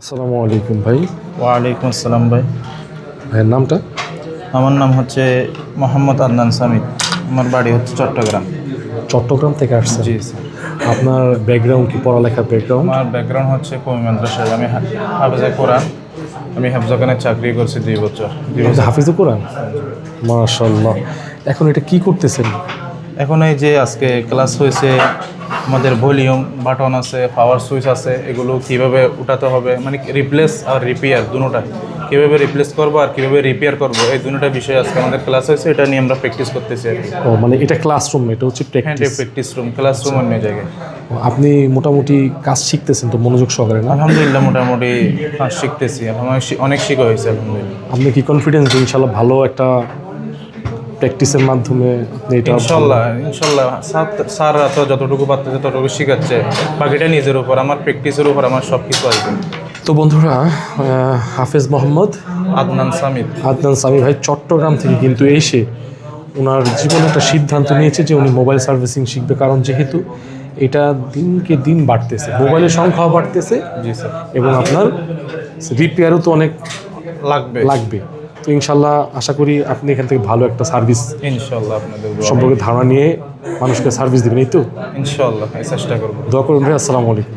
আসসালামু আলাইকুম ভাই। ওয়ালাইকুম আসসালাম ভাই। ভাইয়ের নামটা? আমার নাম হচ্ছে মোহাম্মদ আদনান সামিদ। আমার বাড়ি হচ্ছে চট্টগ্রাম। চট্টগ্রাম থেকে আসছেন? জি স্যার। আপনার ব্যাকগ্রাউন্ড কি, পড়ালেখার ব্যাকগ্রাউন্ড? আমার ব্যাকগ্রাউন্ড হচ্ছে কওমি মাদ্রাসায়। আমি হাফেজে কোরআন। আমি হেফজখানায় চাকরি করছি 2 বছর। আপনি হাফিজুল কোরআন? মাশাআল্লাহ। এখন এটা কি করতেছেন? এখন এই যে আজকে ক্লাস হয়েছে, আমাদের ভলিউম বাটন আছে, পাওয়ার সুইচ আছে, এগুলো কিভাবে উঠাতে হবে, মানে রিপ্লেস আর রিপেয়ার দুটোটা কীভাবে রিপ্লেস করবো আর কীভাবে রিপেয়ার করবো, এই দুটোটা বিষয় আজকে আমাদের ক্লাস হয়েছে। এটা নিয়ে আমরা প্র্যাকটিস করতেছি আর কি। ও মানে এটা ক্লাসরুম, এটা হচ্ছে হ্যাঁ, প্র্যাকটিস। প্র্যাকটিস রুম, ক্লাসরুম অন্য জায়গায়। আপনি মোটামুটি কাজ শিখতেছেন তো মনোযোগ সহকারে না? আলহামদুলিল্লাহ, মোটামুটি কাজ শিখতেছি। অনেক শিখা হয়েছে আলহামদুলিল্লাহ। আপনি কি কনফিডেন্স যে ইনশাল্লাহ ভালো একটা প্র্যাকটিসের মাধ্যমে আপনি এটা? ইনশাল্লাহ স্যাররা তো যতটুকু পারতেছে ততটুকু শিখাচ্ছে, বাকিটা নিজের উপর, আমার প্র্যাকটিসের উপর আমার সব কিছু আসবে। তো বন্ধুরা, হাফেজ মোহাম্মদ আদনান সামিদ। আদনান সামি ভাই চট্টগ্রাম থেকে কিন্তু এসে ওনার জীবনে একটা সিদ্ধান্ত নিয়েছে যে উনি মোবাইল সার্ভিসিং শিখবে, কারণ যেহেতু এটা দিনকে দিন বাড়তেছে, মোবাইলের সংখ্যাও বাড়তেছে জি স্যার। এবং আপনার রিপেয়ারও তো অনেক লাগবে। তো ইনশাল্লাহ আশা করি আপনি এখান থেকে ভালো একটা সার্ভিস ইনশাল্লাহ আপনাদের দোয়া। সম্পর্কে ধারণা নিয়ে মানুষকে সার্ভিস দেবেন, এই তো? ইনশাল্লাহ চেষ্টা করবো। দোয়া করুন ভাই। আসসালামু আলাইকুম।